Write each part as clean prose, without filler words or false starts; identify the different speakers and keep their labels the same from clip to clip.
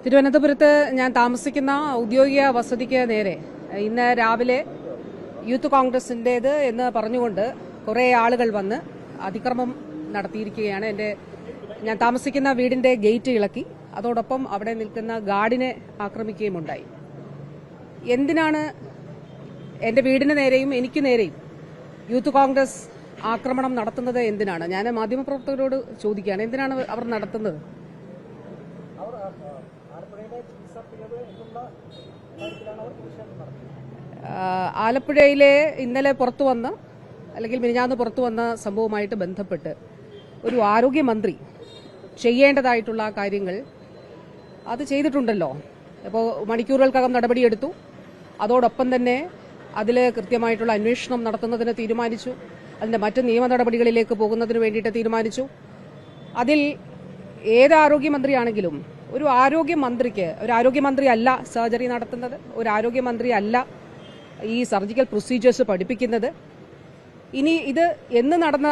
Speaker 1: തിരുവനന്തപുരത്ത് ഞാൻ താമസിക്കുന്ന ഔദ്യോഗിക വസതിക്ക് നേരെ ഇന്ന് രാവിലെ യൂത്ത് കോൺഗ്രസിന്റേത് എന്ന് പറഞ്ഞുകൊണ്ട് കുറേ ആളുകൾ വന്ന് അതിക്രമം നടത്തിയിരിക്കുകയാണ്. ഞാൻ താമസിക്കുന്ന വീടിന്റെ ഗേറ്റ് ഇളക്കി, അതോടൊപ്പം അവിടെ നിൽക്കുന്ന ഗാർഡിനെ ആക്രമിക്കുകയുമുണ്ടായി. എന്തിനാണ് എന്റെ വീടിന് നേരെയും എനിക്ക് നേരെയും യൂത്ത് കോൺഗ്രസ് ആക്രമണം നടത്തുന്നത്? എന്തിനാണ്? ഞാൻ മാധ്യമപ്രവർത്തകരോട് ചോദിക്കുകയാണ്, എന്തിനാണ് അവർ നടത്തുന്നത്? ആലപ്പുഴയിലെ ഇന്നലെ പുറത്തു വന്ന അല്ലെങ്കിൽ മിനിഞ്ഞാന്ന് പുറത്തു വന്ന സംഭവവുമായിട്ട് ബന്ധപ്പെട്ട് ഒരു ആരോഗ്യമന്ത്രി ചെയ്യേണ്ടതായിട്ടുള്ള കാര്യങ്ങൾ അത് ചെയ്തിട്ടുണ്ടല്ലോ. ഇപ്പോൾ മണിക്കൂറുകൾക്കകം നടപടിയെടുത്തു. അതോടൊപ്പം തന്നെ അതിൽ കൃത്യമായിട്ടുള്ള അന്വേഷണം നടത്തുന്നതിന് തീരുമാനിച്ചു. അതിന്റെ മറ്റ് നിയമ നടപടികളിലേക്ക് പോകുന്നതിന് വേണ്ടിയിട്ട് തീരുമാനിച്ചു. അതിൽ ഏത് ആരോഗ്യമന്ത്രിയാണെങ്കിലും ഒരു ആരോഗ്യമന്ത്രി അല്ല സർജറി നടത്തുന്നത്, ഒരു ആരോഗ്യമന്ത്രി അല്ല ഈ സർജിക്കൽ പ്രൊസീജിയേഴ്സ് പഠിപ്പിക്കുന്നത്. ഇനി ഇത് എന്ന് നടന്ന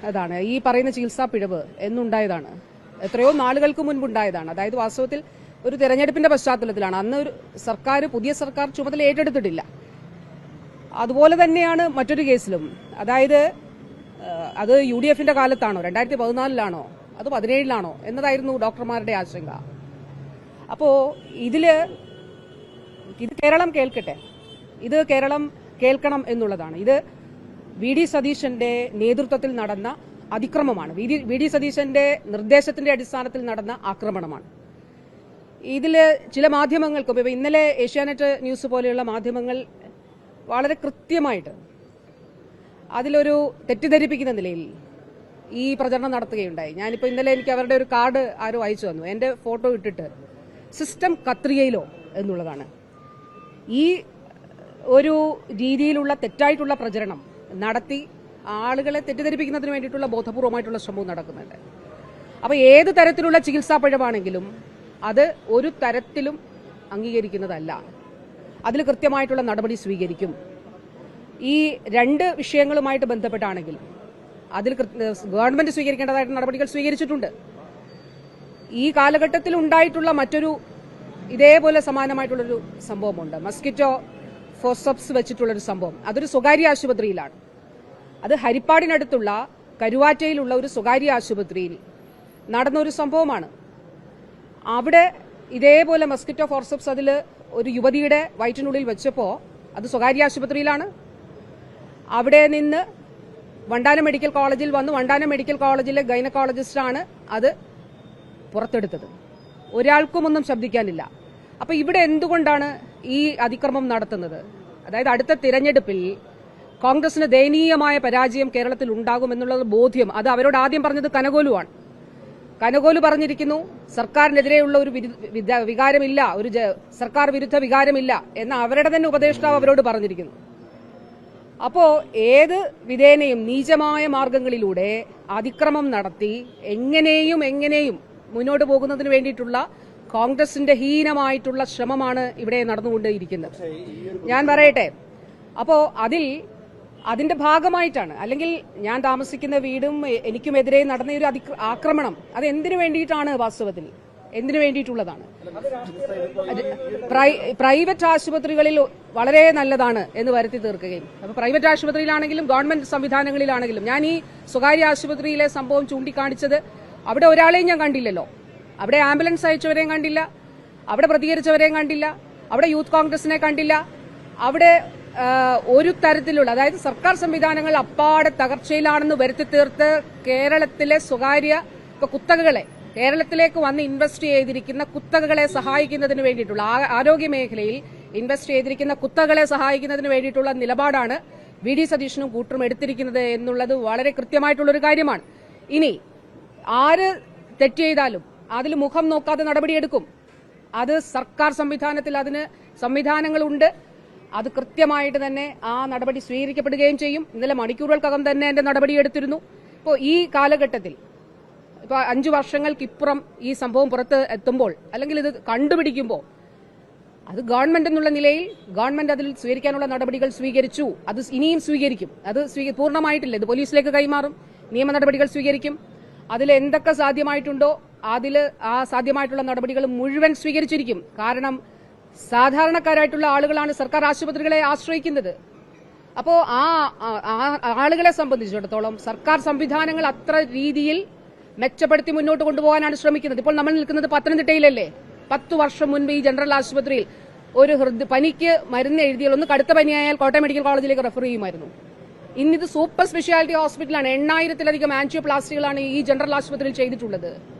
Speaker 1: അതാണ് ഈ പറയുന്ന ചികിത്സാ പിഴവ് എന്നുണ്ടായതാണ്, എത്രയോ നാളുകൾക്ക് മുൻപുണ്ടായതാണ്. അതായത് വാസ്തവത്തിൽ ഒരു തെരഞ്ഞെടുപ്പിന്റെ പശ്ചാത്തലത്തിലാണ്. അന്ന് ഒരു പുതിയ സർക്കാർ ചുമതല ഏറ്റെടുത്തിട്ടില്ല. അതുപോലെ തന്നെയാണ് മറ്റൊരു കേസിലും. അതായത് അത് UDFന്റെ കാലത്താണോ, 2014 അത് 2017 എന്നതായിരുന്നു ഡോക്ടർമാരുടെ ആശങ്ക. അപ്പോ ഇത് കേരളം കേൾക്കട്ടെ, ഇത് കേരളം കേൾക്കണം എന്നുള്ളതാണ്. ഇത് VD സതീശന്റെ നേതൃത്വത്തിൽ നടന്ന അതിക്രമമാണ്. VD സതീശന്റെ നിർദ്ദേശത്തിന്റെ അടിസ്ഥാനത്തിൽ നടന്ന ആക്രമണമാണ്. ഇതില് ചില മാധ്യമങ്ങൾക്കും ഇപ്പൊ ഇന്നലെ ഏഷ്യാനെറ്റ് ന്യൂസ് പോലെയുള്ള മാധ്യമങ്ങൾ വളരെ കൃത്യമായിട്ട് അതിലൊരു തെറ്റിദ്ധരിപ്പിക്കുന്ന നിലയിൽ ഈ പ്രചരണം നടത്തുകയുണ്ടായി. ഞാനിപ്പോ ഇന്നലെ എനിക്ക് അവരുടെ ഒരു കാർഡ് ആരോ അയച്ചു തന്നു, എന്റെ ഫോട്ടോ ഇട്ടിട്ട് സിസ്റ്റം കത്രികയിലോ എന്നുള്ളതാണ്. ഈ ഒരു രീതിയിലുള്ള തെറ്റായിട്ടുള്ള പ്രചരണം നടത്തി ആളുകളെ തെറ്റിദ്ധരിപ്പിക്കുന്നതിന് വേണ്ടിയിട്ടുള്ള ബോധപൂർവമായിട്ടുള്ള ശ്രമവും നടക്കുന്നുണ്ട്. അപ്പൊ ഏത് തരത്തിലുള്ള ചികിത്സാ പിഴവാണെങ്കിലും അത് ഒരു തരത്തിലും അംഗീകരിക്കുന്നതല്ല. അതിൽ കൃത്യമായിട്ടുള്ള നടപടി സ്വീകരിക്കും. ഈ രണ്ട് വിഷയങ്ങളുമായിട്ട് ബന്ധപ്പെട്ടാണെങ്കിൽ അതിൽ ഗവൺമെന്റ് സ്വീകരിക്കേണ്ടതായിട്ടുള്ള നടപടികൾ സ്വീകരിച്ചിട്ടുണ്ട്. ഈ കാലഘട്ടത്തിൽ ഉണ്ടായിട്ടുള്ള മറ്റൊരു ഇതേപോലെ സമാനമായിട്ടുള്ളൊരു സംഭവമുണ്ട്. മസ്കിറ്റോ ഫോസപ്സ് വെച്ചിട്ടുള്ളൊരു സംഭവം. അതൊരു സ്വകാര്യ ആശുപത്രിയിലാണ്. അത് ഹരിപ്പാടിനടുത്തുള്ള കരുവാറ്റയിലുള്ള ഒരു സ്വകാര്യ ആശുപത്രിയിൽ നടന്ന ഒരു സംഭവമാണ്. അവിടെ ഇതേപോലെ മസ്കിറ്റോ ഫോർസപ്സ് അതിൽ ഒരു യുവതിയുടെ വയറ്റിനുള്ളിൽ വെച്ചപ്പോൾ അത് സ്വകാര്യ ആശുപത്രിയിലാണ്. അവിടെ നിന്ന് വണ്ടാനം മെഡിക്കൽ കോളേജിൽ വന്നു. വണ്ടാനം മെഡിക്കൽ കോളേജിലെ ഗൈനക്കോളജിസ്റ്റാണ് അത് പുറത്തെടുത്തത്. ഒരാൾക്കുമൊന്നും ശബ്ദിക്കാനില്ല. അപ്പൊ ഇവിടെ എന്തുകൊണ്ടാണ് ഈ അതിക്രമം നടത്തുന്നത്? അതായത് അടുത്ത തിരഞ്ഞെടുപ്പിൽ കോൺഗ്രസിന് ദയനീയമായ പരാജയം കേരളത്തിൽ ഉണ്ടാകുമെന്നുള്ള ബോധ്യം അത് അവരോട് ആദ്യം പറഞ്ഞത് കനകോലുവാണ്. കനകോലു പറഞ്ഞിരിക്കുന്നു, സർക്കാരിനെതിരെയുള്ള ഒരു വികാരമില്ല, ഒരു സർക്കാർ വിരുദ്ധ വികാരമില്ല എന്ന് അവരുടെ തന്നെ ഉപദേഷ്ടാവ് അവരോട് പറഞ്ഞിരിക്കുന്നു. അപ്പോ ഏത് വിധേനയും നീചമായ മാർഗങ്ങളിലൂടെ അതിക്രമം നടത്തി എങ്ങനെയും മുന്നോട്ട് പോകുന്നതിന് വേണ്ടിയിട്ടുള്ള കോൺഗ്രസിന്റെ ഹീനമായിട്ടുള്ള ശ്രമമാണ് ഇവിടെ നടന്നുകൊണ്ടേയിരിക്കുന്നത്. ഞാൻ പറയട്ടെ, അപ്പോ അതിന്റെ ഭാഗമായിട്ടാണ്, അല്ലെങ്കിൽ ഞാൻ താമസിക്കുന്ന വീടും എനിക്കുമെതിരെ നടന്ന ഒരു ആക്രമണം അത് എന്തിനു വേണ്ടിയിട്ടാണ്? വാസ്തവത്തിൽ എന്തിനു വേണ്ടിയിട്ടുള്ളതാണ്? പ്രൈവറ്റ് ആശുപത്രികളിൽ വളരെ നല്ലതാണ് എന്ന് വരുത്തി തീർക്കുകയും, അപ്പൊ പ്രൈവറ്റ് ആശുപത്രിയിലാണെങ്കിലും ഗവൺമെന്റ് സംവിധാനങ്ങളിലാണെങ്കിലും, ഞാൻ ഈ സ്വകാര്യ ആശുപത്രിയിലെ സംഭവം ചൂണ്ടിക്കാണിച്ചത് അവിടെ ഒരാളെയും ഞാൻ കണ്ടില്ലല്ലോ. അവിടെ ആംബുലൻസ് അയച്ചവരെയും കണ്ടില്ല, അവിടെ പ്രതികരിച്ചവരെയും കണ്ടില്ല, അവിടെ യൂത്ത് കോൺഗ്രസിനെ കണ്ടില്ല, അവിടെ ഒരു തരത്തിലുള്ള, അതായത് സർക്കാർ സംവിധാനങ്ങൾ അപ്പാടെ തകർച്ചയിലാണെന്ന് വരുത്തി തീർത്ത് കേരളത്തിലെ സ്വകാര്യ കുത്തകകളെ, കേരളത്തിലേക്ക് വന്ന് ഇൻവെസ്റ്റ് ചെയ്തിരിക്കുന്ന കുത്തകകളെ സഹായിക്കുന്നതിന് വേണ്ടിയിട്ടുള്ള, ആരോഗ്യ മേഖലയിൽ ഇൻവെസ്റ്റ് ചെയ്തിരിക്കുന്ന കുത്തകളെ സഹായിക്കുന്നതിന് വേണ്ടിയിട്ടുള്ള നിലപാടാണ് VD സതീശനും കൂട്ടരും എടുത്തിരിക്കുന്നത് എന്നുള്ളത് വളരെ കൃത്യമായിട്ടുള്ളൊരു കാര്യമാണ്. ഇനി ആര് തെറ്റ് ചെയ്താലും അതിൽ മുഖം നോക്കാതെ നടപടിയെടുക്കും. അത് സർക്കാർ സംവിധാനത്തിൽ അതിന് സംവിധാനങ്ങളുണ്ട്. അത് കൃത്യമായിട്ട് തന്നെ ആ നടപടി സ്വീകരിക്കപ്പെടുകയും ചെയ്യും. ഇന്നലെ മണിക്കൂറുകൾക്കകം തന്നെ എന്റെ നടപടിയെടുത്തിരുന്നു. ഇപ്പോൾ ഈ കാലഘട്ടത്തിൽ ഇപ്പൊ 5 വർഷങ്ങൾക്കിപ്പുറം ഈ സംഭവം പുറത്ത് എത്തുമ്പോൾ, അല്ലെങ്കിൽ ഇത് കണ്ടുപിടിക്കുമ്പോൾ, അത് ഗവൺമെന്റ് എന്നുള്ള നിലയിൽ ഗവൺമെന്റ് അതിൽ സ്വീകരിക്കാനുള്ള നടപടികൾ സ്വീകരിച്ചു. അത് ഇനിയും സ്വീകരിക്കും. അത് പൂർണ്ണമായിട്ടില്ല, ഇത് പോലീസിലേക്ക് കൈമാറും, നിയമ നടപടികൾ സ്വീകരിക്കും. അതിൽ എന്തൊക്കെ സാധ്യമായിട്ടുണ്ടോ അതിൽ ആ സാധ്യമായിട്ടുള്ള നടപടികൾ മുഴുവൻ സ്വീകരിച്ചിരിക്കും. കാരണം സാധാരണക്കാരായിട്ടുള്ള ആളുകളാണ് സർക്കാർ ആശുപത്രികളെ ആശ്രയിക്കുന്നത്. അപ്പോൾ ആ ആളുകളെ സംബന്ധിച്ചിടത്തോളം സർക്കാർ സംവിധാനങ്ങൾ അത്ര രീതിയിൽ മെച്ചപ്പെടുത്തി മുന്നോട്ട് കൊണ്ടുപോകാനാണ് ശ്രമിക്കുന്നത്. ഇപ്പോൾ നമ്മൾ നിൽക്കുന്നത് പത്തനംതിട്ടയിലല്ലേ. 10 വർഷം മുൻപ് ഈ ജനറൽ ആശുപത്രിയിൽ ഒരു പനിക്ക് മരുന്ന് എഴുതിയാൽ ഒന്ന് കടുത്ത പനിയായാൽ കോട്ടയം മെഡിക്കൽ കോളേജിലേക്ക് റെഫർ ചെയ്യുമായിരുന്നു. ഇന്നിത് സൂപ്പർ സ്പെഷ്യാലിറ്റി ഹോസ്പിറ്റലാണ്. 8000-ലധികം ആൻജിയോപ്ലാസ്റ്റികളാണ് ഈ ജനറൽ ആശുപത്രിയിൽ ചെയ്തിട്ടുള്ളത്.